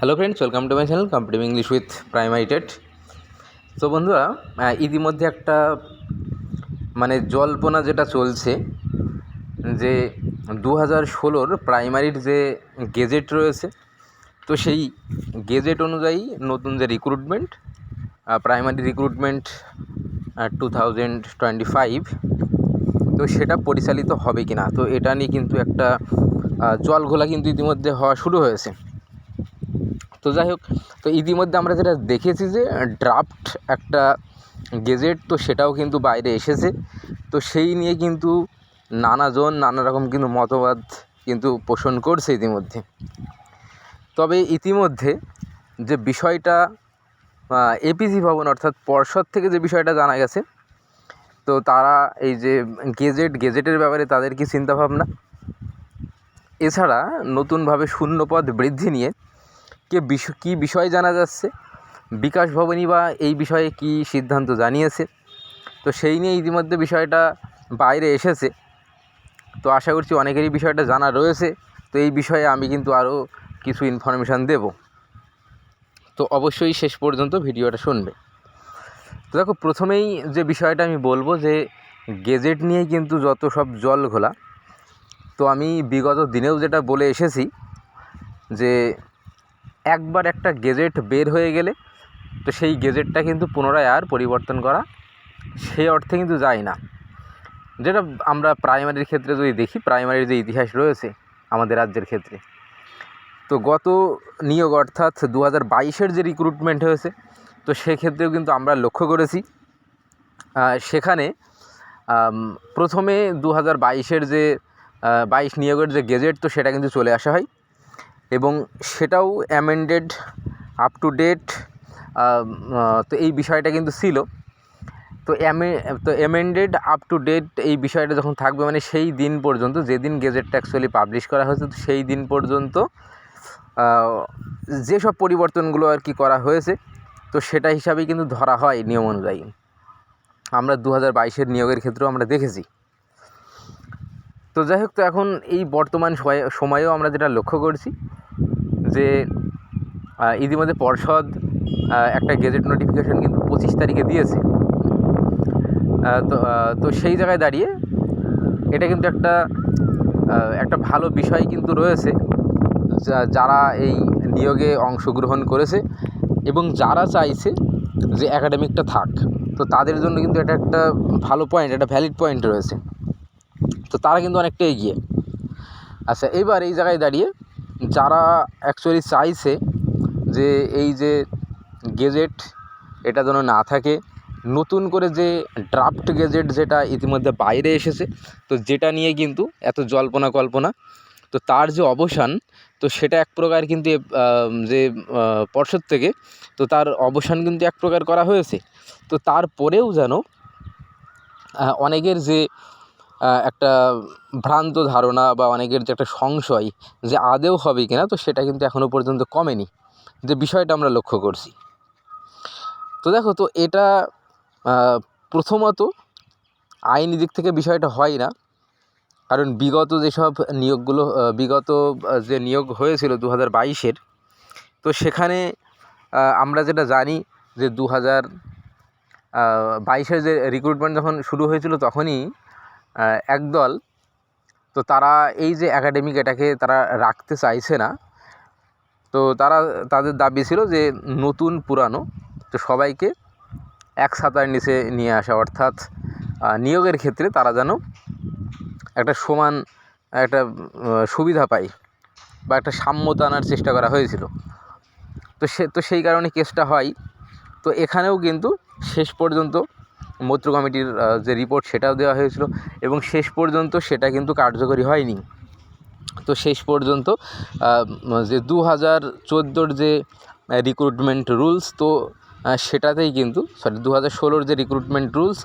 Hello friends, welcome to my channel competitive English with primary TET. তো বন্ধুরা, ইতিমধ্যে একটা জল্পনা যেটা চলছে যে 2016 প্রাইমারির যে গেজেট রয়েছে, তো সেই গেজেট অনুযায়ী নতুন যে রিক্রুটমেন্ট, প্রাইমারি রিক্রুটমেন্ট 2025, তো সেটা পরিচালিত হবে কি না, তো এটা নিয়ে কিন্তু একটা জলঘোলা কিন্তু ইতিমধ্যে হওয়া শুরু হয়েছে। তো যাই হোক, তো ইতিমধ্যে আমরা যেটা দেখেছি যে ড্রাফট একটা গেজেট, তো সেটাও কিন্তু বাইরে এসেছে। তো সেই নিয়ে কিন্তু নানাজন নানা রকম কিন্তু মতবাদ কিন্তু পোষণ করছে ইতিমধ্যে। তবে ইতিমধ্যে যে বিষয়টা এপিসি ভবন অর্থাৎ পর্ষদ থেকে যে বিষয়টা জানা গেছে, তো তারা এই যে গেজেটের ব্যাপারে তাদের কি চিন্তাভাবনা, এছাড়া নতুনভাবে শূন্যপদ বৃদ্ধি নিয়ে কী বিষয় জানা যাচ্ছে, বিকাশ ভবনই বা এই বিষয়ে কি সিদ্ধান্ত জানিয়েছে, তো সেই নিয়ে ইতিমধ্যে বিষয়টা বাইরে এসেছে। তো আশা করছি অনেকেরই বিষয়টা জানা রয়েছে। তো এই বিষয়ে আমি কিন্তু আরও কিছু ইনফরমেশান দেব, তো অবশ্যই শেষ পর্যন্ত ভিডিওটা শুনবে। তো দেখো, প্রথমেই যে বিষয়টা আমি বলবো যে গেজেট নিয়েই কিন্তু যত সব জল ঘোলা। তো আমি বিগত দিনেও যেটা বলে এসেছি যে একবার একটা গেজেট বের হয়ে গেলে তো সেই গেজেটটা কিন্তু পুনরায় আর পরিবর্তন করা সেই অর্থে কিন্তু যায় না। যেটা আমরা প্রাইমারির ক্ষেত্রে যদি দেখি, প্রাইমারির যে ইতিহাস রয়েছে আমাদের রাজ্যের ক্ষেত্রে, তো গত নিয়োগ অর্থাৎ 2022-এর যে রিক্রুটমেন্ট হয়েছে, তো সেক্ষেত্রেও কিন্তু আমরা লক্ষ্য করেছি সেখানে প্রথমে 2022-এর যে 22 নিয়োগের যে গেজেট, তো সেটা কিন্তু চলে আসা হয় এবং সেটাও অ্যামেন্ডেড আপ টু ডেট। তো এই বিষয়টা কিন্তু ছিল। তো অ্যামেন্ডেড আপ টু ডেট এই বিষয়টা যখন থাকবে, মানে সেই দিন পর্যন্ত, যেদিন গেজেটটা অ্যাকচুয়ালি পাবলিশ করা হয়েছে, তো সেই দিন পর্যন্ত যেসব পরিবর্তনগুলো আর কি করা হয়েছে, তো সেটা হিসাবেই কিন্তু ধরা হয় নিয়ম অনুযায়ী। আমরা 2022-এর নিয়োগের ক্ষেত্রেও আমরা দেখেছি। তো যাই হোক, তো এখন এই বর্তমান সময়েও আমরা যেটা লক্ষ্য করছি যে ইতিমধ্যে পর্ষদ একটা গেজেট নোটিফিকেশন কিন্তু 25 তারিখে দিয়েছে। তো সেই জায়গায় দাঁড়িয়ে এটা কিন্তু একটা ভালো বিষয় কিন্তু রয়েছে, যারা এই নিয়োগে অংশগ্রহণ করেছে এবং যারা চাইছে যে একাডেমিকটা থাক, তো তাদের জন্য কিন্তু এটা একটা ভালো পয়েন্ট, একটা ভ্যালিড পয়েন্ট রয়েছে। তো তারা কিন্তু অনেকটা এগিয়ে। আচ্ছা, এইবার এই জায়গায় দাঁড়িয়ে যারা অ্যাকচুয়ালি চাইছে যে এই যে গেজেট এটা যেন না থাকে, নতুন করে যে ড্রাফট গেজেট যেটা ইতিমধ্যে বাইরে এসেছে, তো যেটা নিয়ে কিন্তু এত জল্পনা কল্পনা, তো তার যে অবসান, তো সেটা এক প্রকার কিন্তু যে পর্ষদ থেকে, তো তার অবসান কিন্তু এক প্রকার করা হয়েছে। তো তারপরেও যেন অনেকের যে একটা ভ্রান্ত ধারণা বা অনেকের যে একটা সংশয় যে আদৌ হবে কিনা, তো সেটা কিন্তু এখনও পর্যন্ত কমেনি, যে বিষয়টা আমরা লক্ষ্য করছি। তো দেখো, তো এটা প্রথমত আইনি দিক থেকে বিষয়টা হয় না, কারণ বিগত যে নিয়োগ হয়েছিল 2022-এর, তো সেখানে আমরা যেটা জানি যে 2022-এর যে রিক্রুটমেন্ট যখন শুরু হয়েছিল, তখনই একদল, তো তারা এই যে একাডেমিক এটাকে তারা রাখতে চাইছে না। তো তাদের দাবি ছিল যে নতুন পুরানো তো সবাইকে এক ছাতার নিচে নিয়ে আসা, অর্থাৎ নিয়োগের ক্ষেত্রে তারা যেন একটা সমান একটা সুবিধা পায় বা একটা সাম্যতা আনার চেষ্টা করা হয়েছিল। তো সেই কারণে কেসটা হয়। তো এখানেও কিন্তু শেষ পর্যন্ত মৈত্র কমিটির যে রিপোর্ট, সেটাও দেওয়া হয়েছিল এবং শেষ পর্যন্ত সেটা কিন্তু কার্যকরী হয়নি। তো শেষ পর্যন্ত যে 2014-র যে রিক্রুটমেন্ট রুলস, তো সেটাতেই কিন্তু 2016-র যে রিক্রুটমেন্ট রুলস,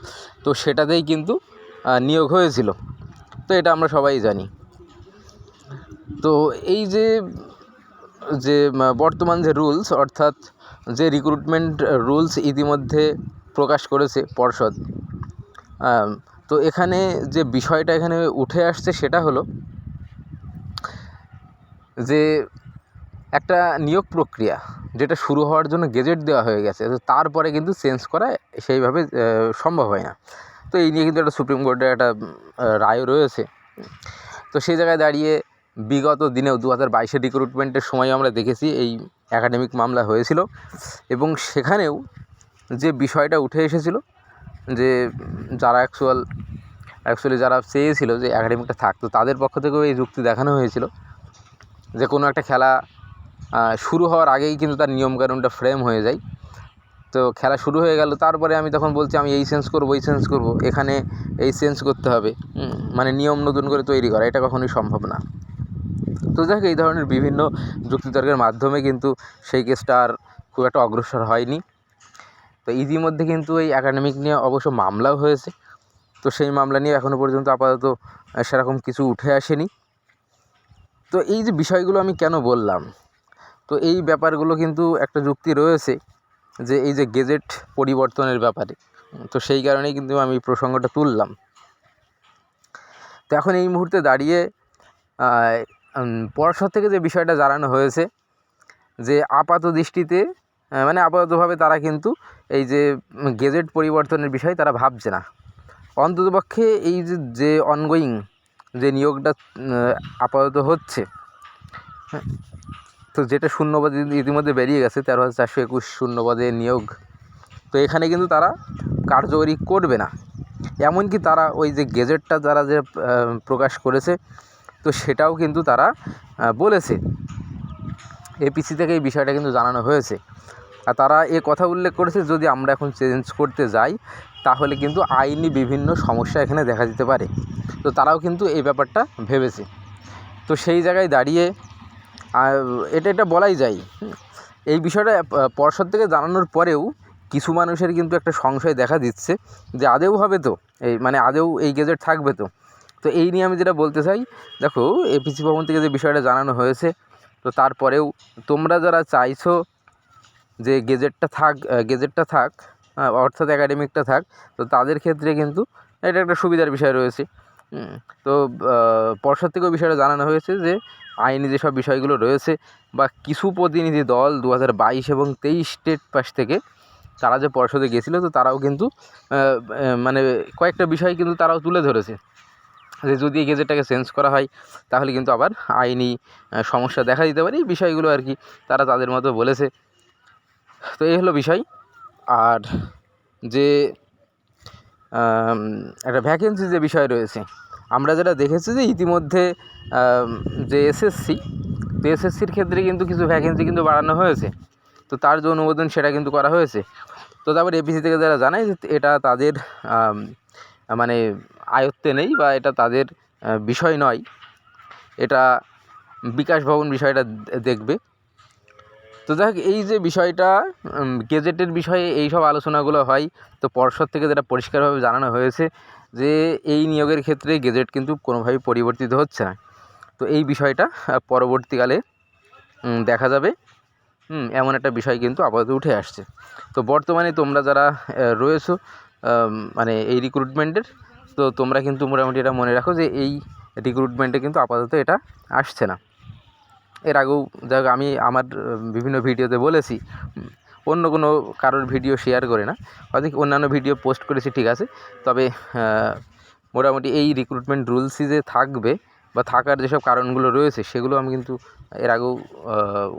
তো সেটাতেই কিন্তু নিয়োগ হয়েছিল। তো এটা আমরা সবাই জানি। তো এই যে বর্তমান যে রুলস, অর্থাৎ যে রিক্রুটমেন্ট রুলস ইতিমধ্যে প্রকাশ করেছে পর্ষদ, তো এখানে যে বিষয়টা উঠে আসছে সেটা হলো যে একটা নিয়োগ প্রক্রিয়া যেটা শুরু হওয়ার জন্য গেজেট দেওয়া হয়ে গেছে, তো তারপরে কিন্তু চেঞ্জ করা সেইভাবে সম্ভব হয় না। তো এই নিয়ে কিন্তু একটা সুপ্রিম কোর্টের একটা রায়ও রয়েছে। তো সেই জায়গায় দাঁড়িয়ে বিগত দিনেও 2022-এর রিক্রুটমেন্টের সময় আমরা দেখেছি এই একাডেমিক মামলা হয়েছিল, এবং সেখানেও যে বিষয়টা উঠে এসেছিল যে যারা অ্যাকচুয়ালি যারা চেয়েছিল যে একাডেমিকটা থাকতো, তাদের পক্ষ থেকেও এই যুক্তি দেখানো হয়েছিল যে কোনো একটা খেলা শুরু হওয়ার আগেই কিন্তু তার নিয়মকানুনটা ফ্রেম হয়ে যায়। তো খেলা শুরু হয়ে গেল, তারপরে আমি তখন বলছি আমি এই চেঞ্জ করবো ওই চেঞ্জ করবো, এখানে এই চেঞ্জ করতে হবে, মানে নিয়ম নতুন করে তৈরি করা এটা কখনোই সম্ভব না। তো যাক, এই ধরনের বিভিন্ন যুক্তিতর্কের মাধ্যমে কিন্তু সেই কেসটা আর খুব একটা অগ্রসর হয়নি। তো ইতিমধ্যে কিন্তু এই একাডেমিক নিয়ে অবশ্য মামলাও হয়েছে। তো সেই মামলা নিয়ে এখনও পর্যন্ত আপাতত সেরকম কিছু উঠে আসেনি। তো এই যে বিষয়গুলো আমি কেন বললাম, তো এই ব্যাপারগুলো কিন্তু একটা যুক্তি রয়েছে যে এই যে গেজেট পরিবর্তনের ব্যাপারে, তো সেই কারণেই কিন্তু আমি প্রসঙ্গটা তুললাম। তো এখন এই মুহূর্তে দাঁড়িয়ে পর্ষদ থেকে যে বিষয়টা জানানো হয়েছে যে আপাত দৃষ্টিতে মানে আপাততভাবে তারা কিন্তু এই যে গেজেট পরিবর্তনের বিষয় তারা ভাবছে না। অন্ততপক্ষে এই যে অনগোয়িং যে নিয়োগটা আপাতত হচ্ছে, তো যেটা শূন্যপদ ইতিমধ্যে বেরিয়ে গেছে 13,421 শূন্যপদে নিয়োগ, তো এখানে কিন্তু তারা কার্যকরী করবে না। এমনকি তারা ওই যে গেজেটটা তারা যে প্রকাশ করেছে, তো সেটাও কিন্তু তারা বলেছে, এপিসি থেকে এই বিষয়টা কিন্তু জানানো হয়েছে। আর তারা এ কথা উল্লেখ করেছে যদি আমরা এখন চেঞ্জ করতে যাই তাহলে কিন্তু আইনি বিভিন্ন সমস্যা এখানে দেখা দিতে পারে। তো তারাও কিন্তু এই ব্যাপারটা ভেবেছে। তো সেই জায়গায় দাঁড়িয়ে এটা বলাই যায়, এই বিষয়টা পর্ষদ থেকে জানানোর পরেও কিছু মানুষের কিন্তু একটা সংশয় দেখা দিচ্ছে যে আদৌ হবে তো, এই মানে আদৌ এই গেজেট থাকবে তো। তো এই নিয়ে আমি যেটা বলতে চাই, দেখো এপিসি ভবন থেকে যে বিষয়টা জানানো হয়েছে, তো তারপরেও তোমরা যারা চাইছো যে গেজেটটা থাক অর্থাৎ একাডেমিকটা থাক, তো তাদের ক্ষেত্রে কিন্তু এটা একটা সুবিধার বিষয় রয়েছে। তো পর্ষদ থেকেও বিষয়টা জানানো হয়েছে যে আইনি যেসব বিষয়গুলো রয়েছে বা কিছু প্রতিনিধি দল 2022 এবং 23 স্টেট পাস থেকে তারা যে পর্ষদে গেছিলো, তো তারাও কিন্তু মানে কয়েকটা বিষয় কিন্তু তারাও তুলে ধরেছে যে যদি এই গেজেটটাকে চেঞ্জ করা হয় তাহলে কিন্তু আবার আইনি সমস্যা দেখা দিতে পারে। এই বিষয়গুলো আর কি তারা তাদের মতো বলেছে। তো এই হলো বিষয়। আর যে একটা ভ্যাকেন্সি যে বিষয় রয়েছে, আমরা যেটা দেখেছি যে ইতিমধ্যে যে এসএসসি, তো এসএসসির ক্ষেত্রে কিন্তু কিছু ভ্যাকেন্সি কিন্তু বাড়ানো হয়েছে। তো তার যে অনুমোদন সেটা কিন্তু করা হয়েছে। তো তারপর এপিসি থেকে যারা জানায় যে এটা তাদের মানে আয়ত্তে নেই বা এটা তাদের বিষয় নয়, এটা বিকাশ ভবন বিষয়টা দেখবে। তো যাই হোক, এই যে বিষয়টা গেজেটের বিষয়ে এই সব আলোচনাগুলো হয়, তো পর্ষদ থেকে যেটা পরিষ্কারভাবে জানানো হয়েছে যে এই নিয়োগের ক্ষেত্রে গেজেট কিন্তু কোনোভাবেই পরিবর্তিত হচ্ছে না। তো এই বিষয়টা পরবর্তীকালে দেখা যাবে, এমন একটা বিষয় কিন্তু আপাতত উঠে আসছে। তো বর্তমানে তোমরা যারা রয়েছো মানে এই রিক্রুটমেন্টের, তো তোমরা কিন্তু মোটামুটি এটা মনে রাখো যে এই রিক্রুটমেন্টে কিন্তু আপাতত এটা আসছে না। এর আগেও যাই হোক আমি আমার বিভিন্ন ভিডিওতে বলেছি, অন্য কোনো কারোর ভিডিও শেয়ার করে না, হয়তো অন্যান্য ভিডিও পোস্ট করেছি ঠিক আছে, তবে মোটামুটি এই রিক্রুটমেন্ট রুলসই যে থাকবে বা থাকার যেসব কারণগুলো রয়েছে সেগুলো আমি কিন্তু এর আগেও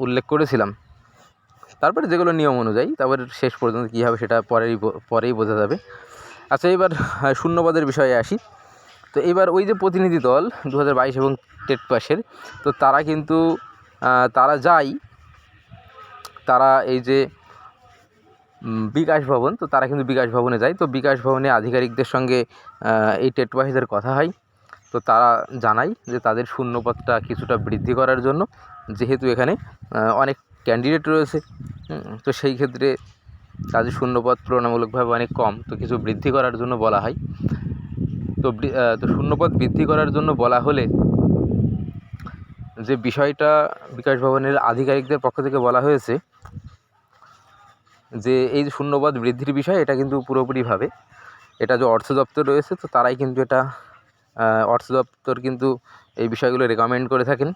উল্লেখ করেছিলাম। তারপরে যেগুলো নিয়ম অনুযায়ী তারপরে শেষ পর্যন্ত কী হবে সেটা পরেই বোঝা যাবে। আচ্ছা, এবার শূন্যপদের বিষয়ে আসি। তো এবার ওই যে প্রতিনিধি দল 2022 এবং টেট পাসের, তো তারা কিন্তু তারা এই যে বিকাশ ভবন, তো তারা কিন্তু বিকাশ ভবনে যায়। তো বিকাশ ভবনে আধিকারিকদের সঙ্গে এই টেট পাসের কথা হয়। তো তারা জানায় যে তাদের শূন্যপদটা কিছুটা বৃদ্ধি করার জন্য, যেহেতু এখানে অনেক ক্যান্ডিডেট রয়েছে, তো সেই ক্ষেত্রে তাদের শূন্যপদ তুলনামূলকভাবে অনেক কম, তো কিছু বৃদ্ধি করার জন্য বলা হয়। তো শূন্যপদ বৃদ্ধি করার জন্য বলা হলে যে বিষয়টা বিকাশ ভবনের আধিকারিকদের পক্ষ থেকে বলা হয়েছে যে এই যে শূন্যপদ বৃদ্ধির বিষয়, এটা কিন্তু পুরোপুরিভাবে এটা যে অর্থ দপ্তর রয়েছে, তো তারাই কিন্তু এটা অর্থ দপ্তর কিন্তু এই বিষয়গুলো রেকমেন্ড করে থাকেন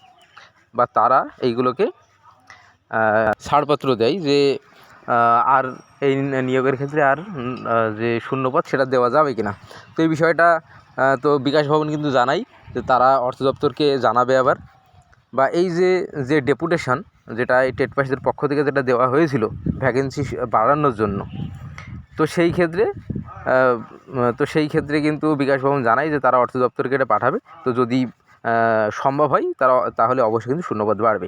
বা তারা এইগুলোকে ছাড়পত্র দেয় যে আর এই নিয়োগের ক্ষেত্রে আর যে শূন্যপদ সেটা দেওয়া যাবে কি না। তো এই বিষয়টা তো বিকাশ ভবন কিন্তু জানাই যে তারা অর্থ দপ্তরকে জানাবে আবার, বা এই যে ডেপুটেশন যেটা এই টেট পাসদের পক্ষ থেকে যেটা দেওয়া হয়েছিল ভ্যাকেন্সি বাড়ানোর জন্য, তো সেই ক্ষেত্রে কিন্তু বিকাশ ভবন জানায় যে তারা অর্থ দপ্তরকে এটা পাঠাবে। তো যদি সম্ভব হয় তাহলে অবশ্যই কিন্তু শূন্যপদ বাড়বে।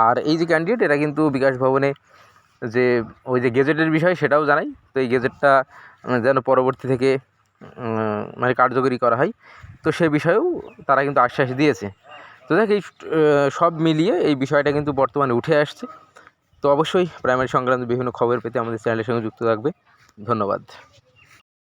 আর এই যে ক্যান্ডিডেট এরা কিন্তু বিকাশ ভবনে যে ওই যে গেজেটের বিষয় সেটাও জানাই, তো এই গেজেটটা যেন পরবর্তী থেকে মানে কার্যকরী করা হয়, তো সে বিষয়েও তারা কিন্তু আশ্বাস দিয়েছে। তো দেখ এই সব মিলিয়ে এই বিষয়টা কিন্তু বর্তমানে উঠে আসছে। তো অবশ্যই প্রাইমারি সংক্রান্ত বিভিন্ন খবর পেতে আমাদের চ্যানেলের সঙ্গে যুক্ত থাকবে। ধন্যবাদ।